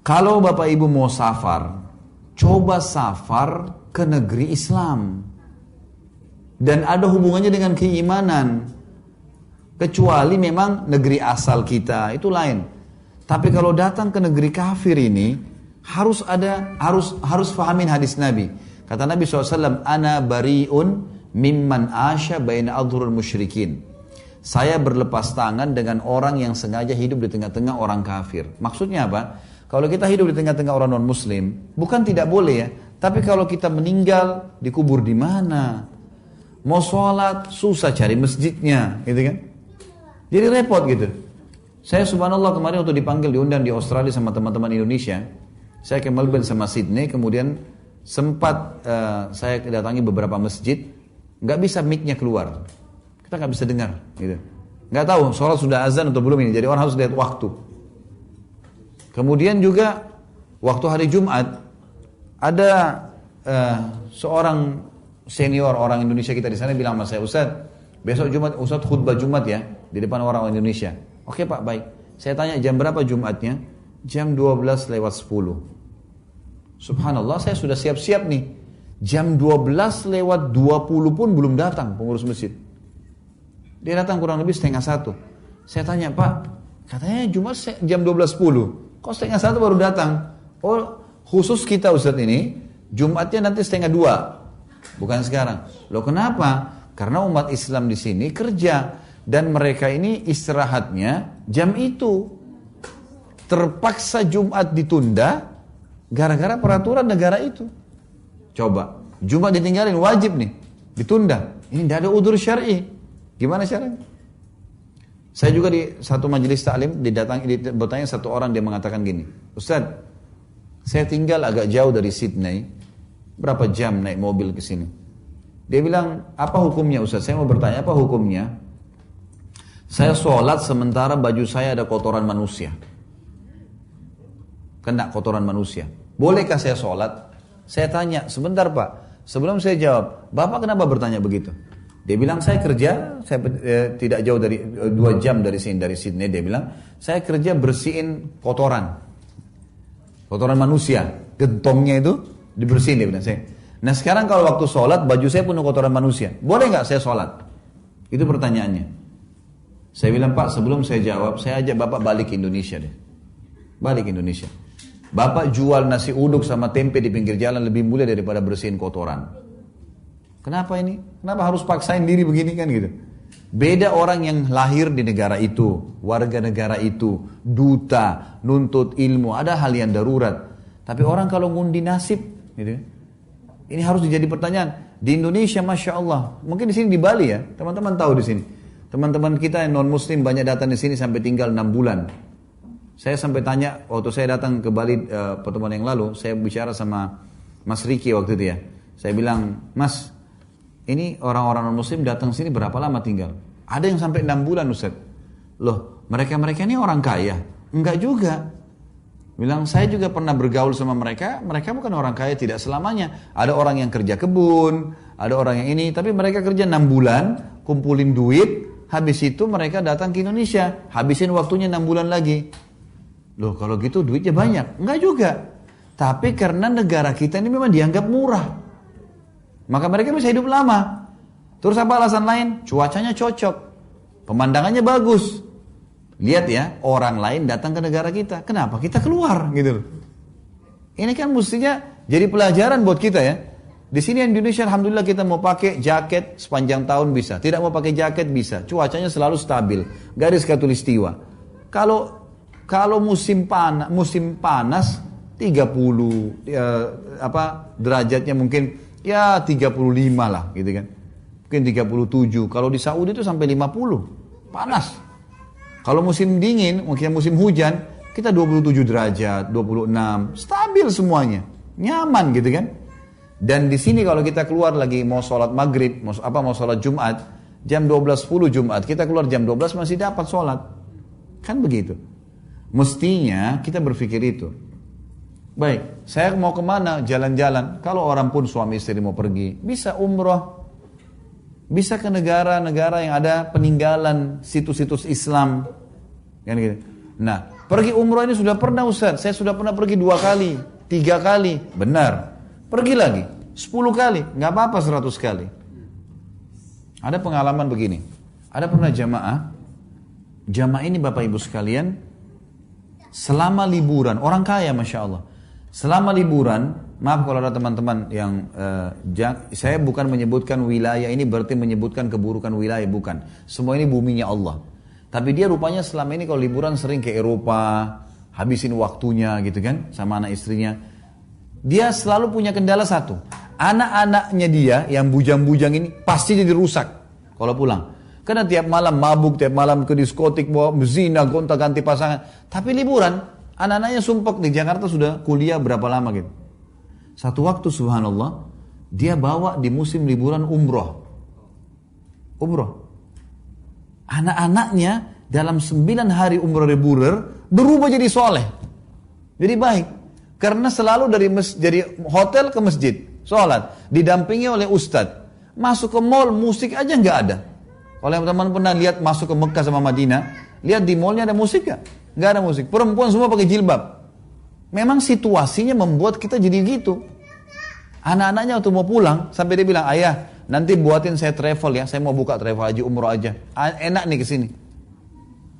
Kalau Bapak Ibu mau safar, coba safar ke negeri Islam. Dan ada hubungannya dengan keimanan. Kecuali memang negeri asal kita, itu lain. Tapi kalau datang ke negeri kafir ini, harus fahamin hadis Nabi. Kata Nabi SAW, Ana bari'un mimman asya baina adhurul musyrikin. Saya berlepas tangan dengan orang yang sengaja hidup di tengah-tengah orang kafir. Maksudnya apa? Kalau kita hidup di tengah-tengah orang non-muslim, bukan tidak boleh ya. Tapi kalau kita meninggal, dikubur di mana? Mau sholat, susah cari masjidnya, gitu kan? Jadi repot gitu. Saya subhanallah kemarin waktu dipanggil, diundang di Australia sama teman-teman Indonesia. Saya ke Melbourne sama Sydney, kemudian sempat saya datangi beberapa masjid, nggak bisa mic-nya keluar. Kita nggak bisa dengar, gitu. Nggak tahu, sholat sudah azan atau belum ini. Jadi orang harus lihat waktu. Kemudian juga waktu hari Jumat ada seorang senior orang Indonesia kita di sana bilang sama saya, Ustaz, besok Jumat Ustaz khutbah Jumat ya di depan orang Indonesia. Oke Pak, baik. Saya tanya jam berapa Jumatnya? Jam 12:10. Subhanallah, saya sudah siap-siap nih. Jam 12:20 pun belum datang pengurus masjid. Dia datang kurang lebih 12:30. Saya tanya, Pak, katanya Jumat jam 12:10. Kok 12:30 baru datang? Oh, khusus kita Ustaz ini, Jumatnya nanti 12:30. Bukan sekarang. Loh kenapa? Karena umat Islam di sini kerja. Dan mereka ini istirahatnya jam itu. Terpaksa Jumat ditunda, gara-gara peraturan negara itu. Coba, Jumat ditinggalin, wajib nih. Ditunda. Ini tidak ada udzur syar'i. Gimana caranya? Saya juga di satu majelis taklim bertanya satu orang, dia mengatakan gini, Ustaz, saya tinggal agak jauh dari Sydney, berapa jam naik mobil ke sini? Dia bilang, apa hukumnya Ustaz? Saya mau bertanya, apa hukumnya? Saya sholat sementara baju saya ada kotoran manusia. Kena kotoran manusia. Bolehkah saya sholat? Saya tanya, sebentar Pak, sebelum saya jawab, Bapak kenapa bertanya begitu? Dia bilang, saya kerja, saya tidak jauh dari 2 jam dari Sydney. Dia bilang, saya kerja bersihin kotoran manusia, gentongnya itu dibersihin. Dia bilang, nah sekarang kalau waktu sholat, baju saya penuh kotoran manusia, boleh nggak saya sholat? Itu pertanyaannya. Saya bilang, Pak, sebelum saya jawab, saya ajak Bapak balik ke Indonesia deh. Balik ke Indonesia. Bapak jual nasi uduk sama tempe di pinggir jalan lebih mulia daripada bersihin kotoran. Kenapa ini? Kenapa harus paksain diri begini kan gitu? Beda orang yang lahir di negara itu, warga negara itu, duta, nuntut ilmu, ada hal yang darurat. Tapi orang kalau ngundi nasib, gitu, ini harus jadi pertanyaan. Di Indonesia, masya Allah, mungkin di sini di Bali ya, teman-teman tahu di sini. Teman-teman kita yang non Muslim banyak datang di sini sampai tinggal 6 bulan. Saya sampai tanya waktu saya datang ke Bali pertemuan yang lalu, saya bicara sama Mas Riki waktu itu ya. Saya bilang, Mas, ini orang-orang non-muslim datang sini berapa lama tinggal? Ada yang sampai 6 bulan Ustaz. Loh, mereka-mereka ini orang kaya? Enggak juga. Bilang, saya juga pernah bergaul sama mereka bukan orang kaya, tidak selamanya. Ada orang yang kerja kebun, ada orang yang ini, tapi mereka kerja 6 bulan, kumpulin duit, habis itu mereka datang ke Indonesia, habisin waktunya 6 bulan lagi. Loh, kalau gitu duitnya banyak? Enggak juga. Tapi karena negara kita ini memang dianggap murah, maka mereka bisa hidup lama. Terus apa alasan lain? Cuacanya cocok, pemandangannya bagus. Lihat ya, orang lain datang ke negara kita, kenapa kita keluar gitu loh. Ini kan mestinya jadi pelajaran buat kita ya. Di sini Indonesia alhamdulillah kita mau pakai jaket sepanjang tahun bisa, tidak mau pakai jaket bisa. Cuacanya selalu stabil, garis khatulistiwa. Kalau musim panas 30 derajatnya mungkin ya 35 lah gitu kan. Mungkin 37. Kalau di Saudi itu sampai 50. Panas. Kalau musim dingin, mungkin musim hujan, kita 27 derajat, 26. Stabil semuanya. Nyaman gitu kan. Dan di sini kalau kita keluar lagi mau sholat maghrib, mau sholat Jumat, jam 12.10 Jumat, kita keluar jam 12 masih dapat sholat. Kan begitu. Mestinya kita berpikir itu. Baik, saya mau kemana? Jalan-jalan. Kalau orang pun suami istri mau pergi, bisa umroh, bisa ke negara-negara yang ada peninggalan situs-situs Islam, kan gitu. Nah, Pergi umroh ini sudah pernah Ustaz, saya sudah pernah pergi 2 kali, 3 kali. Benar. Pergi lagi, 10 kali, nggak apa-apa 100 kali. Ada pengalaman begini, ada pernah jamaah ini Bapak Ibu sekalian, selama liburan, orang kaya Masya Allah, selama liburan, maaf kalau ada teman-teman yang, saya bukan menyebutkan wilayah ini berarti menyebutkan keburukan wilayah, bukan. Semua ini buminya Allah. Tapi dia rupanya selama ini kalau liburan sering ke Eropa, habisin waktunya gitu kan, sama anak istrinya. Dia selalu punya kendala satu, anak-anaknya dia yang bujang-bujang ini pasti jadi rusak kalau pulang. Karena tiap malam mabuk, tiap malam ke diskotik, bawa zina, gonta-ganti pasangan. Tapi liburan, anak-anaknya sumpek di Jakarta sudah kuliah berapa lama gitu. Satu waktu subhanallah, dia bawa di musim liburan umroh. Anak-anaknya dalam 9 hari umroh liburan berubah jadi soleh. Jadi baik. Karena selalu dari hotel ke masjid, sholat, didampingi oleh ustadz. Masuk ke mall, musik aja nggak ada. Kalau teman-teman pernah lihat masuk ke Mekah sama Madinah, lihat di mallnya ada musik nggak? Nggak ada musik. Perempuan semua pakai jilbab. Memang situasinya membuat kita jadi gitu. Anak-anaknya waktu mau pulang, sampai dia bilang, ayah, nanti buatin saya travel ya, saya mau buka travel haji umroh aja. Enak nih kesini.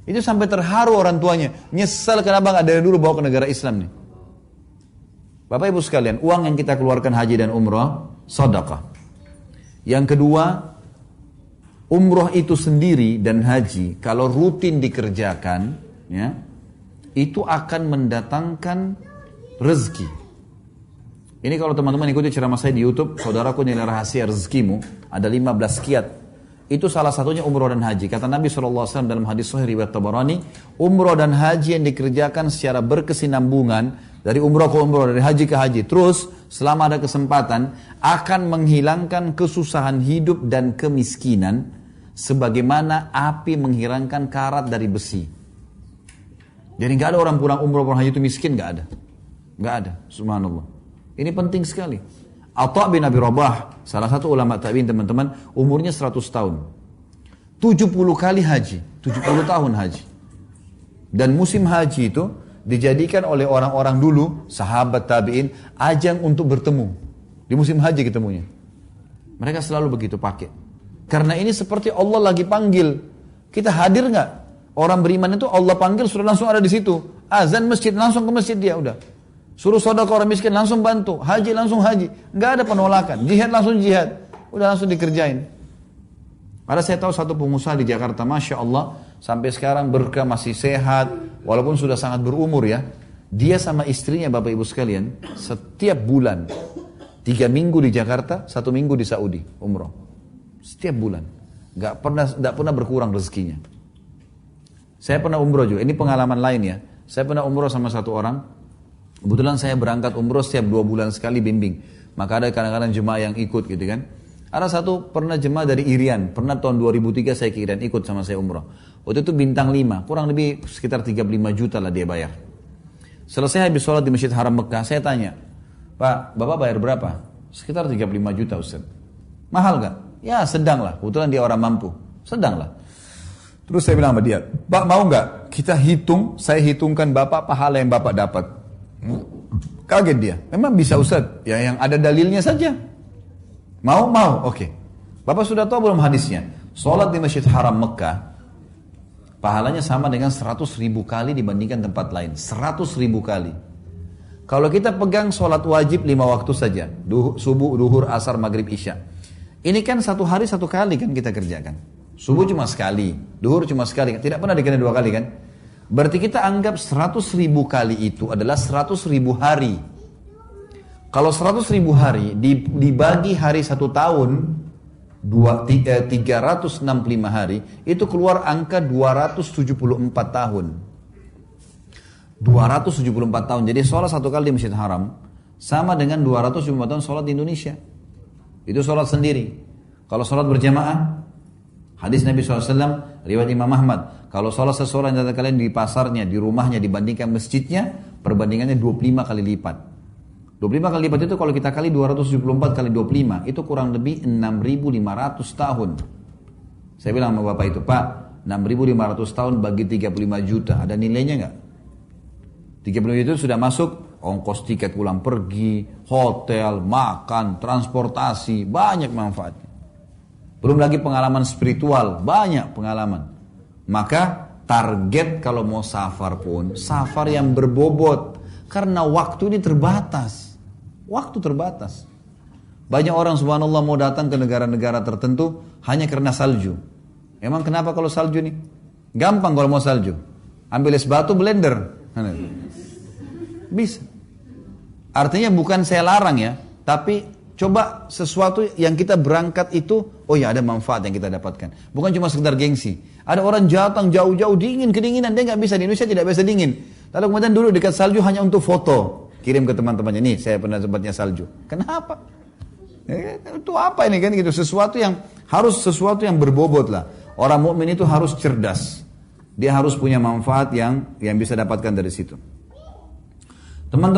Itu sampai terharu orang tuanya. Nyesal kenapa nggak dari dulu bawa ke negara Islam nih. Bapak Ibu sekalian, uang yang kita keluarkan haji dan umroh, sedekah. Yang kedua, umroh itu sendiri dan haji, kalau rutin dikerjakan, ya, itu akan mendatangkan rezeki. Ini kalau teman-teman ikuti ceramah saya di YouTube, saudaraku nilai rahasia rezekimu, ada 15 kiat. Itu salah satunya umroh dan haji. Kata Nabi SAW dalam hadis sahih riwayat Tabarani, umroh dan haji yang dikerjakan secara berkesinambungan, dari umroh ke umroh, dari haji ke haji, terus selama ada kesempatan, akan menghilangkan kesusahan hidup dan kemiskinan, sebagaimana api menghilangkan karat dari besi. Jadi nggak ada orang pulang umroh pulang haji itu miskin, nggak ada. Nggak ada, subhanallah. Ini penting sekali. Atha bin Abi Rabah, salah satu ulama tabi'in teman-teman, umurnya 100 tahun. 70 kali haji, 70 tahun haji. Dan musim haji itu dijadikan oleh orang-orang dulu, sahabat tabi'in, ajang untuk bertemu. Di musim haji ketemunya. Mereka selalu begitu pakai. Karena ini seperti Allah lagi panggil. Kita hadir nggak? Orang beriman itu Allah panggil sudah langsung ada di situ. Azan masjid, langsung ke masjid dia udah. Suruh sedekah orang miskin, langsung bantu. Haji, langsung haji. Nggak ada penolakan. Jihad, langsung jihad. Udah langsung dikerjain. Ada saya tahu satu pengusaha di Jakarta, Masya Allah, sampai sekarang berkah masih sehat, walaupun sudah sangat berumur ya. Dia sama istrinya Bapak Ibu sekalian, setiap bulan, 3 minggu di Jakarta, 1 minggu di Saudi, umroh. Setiap bulan. Nggak pernah berkurang rezekinya. Saya pernah umroh juga, ini pengalaman lain ya. Saya pernah umroh sama satu orang, kebetulan saya berangkat umroh setiap 2 bulan sekali bimbing. Maka ada kadang-kadang jemaah yang ikut gitu kan. Ada satu pernah jemaah dari Irian, pernah tahun 2003 saya ke Irian ikut sama saya umroh. Waktu itu bintang 5, kurang lebih sekitar 35 juta lah dia bayar. Selesai habis sholat di Masjid Haram Mekah, saya tanya, Pak, Bapak bayar berapa? Sekitar 35 juta Ustaz. Mahal gak? Ya sedang lah, kebetulan dia orang mampu, sedang lah. Terus saya bilang sama dia, Pak mau gak? Kita hitung, saya hitungkan Bapak pahala yang Bapak dapat. Kaget dia, memang bisa Ustaz? Ya yang ada dalilnya saja. Mau? Oke. Bapak sudah tahu belum hadisnya? Sholat di Masjid Haram Mekah, pahalanya sama dengan 100.000 kali dibandingkan tempat lain. 100.000 kali. Kalau kita pegang sholat wajib 5 waktu saja. Subuh, duhur, asar, maghrib, isya. Ini kan 1 hari 1 kali kan kita kerjakan. Subuh cuma sekali, duhur cuma sekali. Tidak pernah dikena 2 kali kan? Berarti kita anggap 100.000 kali itu adalah 100.000 hari. Kalau 100.000 hari dibagi hari 1 tahun, 365 hari, itu keluar angka 274 tahun. 274 tahun. Jadi sholat 1 kali di Masjid Haram sama dengan 274 tahun sholat di Indonesia. Itu sholat sendiri. Kalau sholat berjamaah, hadis Nabi SAW, riwayat Imam Ahmad, kalau sholat seseorang dari kalian di pasarnya, di rumahnya dibandingkan masjidnya, perbandingannya 25 kali lipat. 25 kali lipat itu kalau kita kali 274 kali 25, itu kurang lebih 6.500 tahun. Saya bilang sama bapak itu, Pak, 6.500 tahun bagi 35 juta, ada nilainya nggak? 30 juta itu sudah masuk ongkos tiket pulang pergi, hotel, makan, transportasi, banyak manfaatnya. Belum lagi pengalaman spiritual, banyak pengalaman. Maka target kalau mau safar pun, safar yang berbobot. Karena waktu ini terbatas. Waktu terbatas. Banyak orang subhanallah mau datang ke negara-negara tertentu hanya karena salju. Emang kenapa kalau salju nih? Gampang kalau mau salju. Ambil es batu, blender. Bisa. Artinya bukan saya larang ya, tapi coba sesuatu yang kita berangkat itu, oh ya ada manfaat yang kita dapatkan. Bukan cuma sekedar gengsi. Ada orang datang jauh-jauh dingin, kedinginan, dia nggak bisa, di Indonesia tidak bisa dingin. Lalu kemudian dulu dekat salju hanya untuk foto. Kirim ke teman-temannya, nih saya pernah tempatnya salju. Kenapa? Itu apa ini kan gitu, sesuatu yang berbobot lah. Orang mukmin itu harus cerdas. Dia harus punya manfaat yang bisa dapatkan dari situ. Teman-teman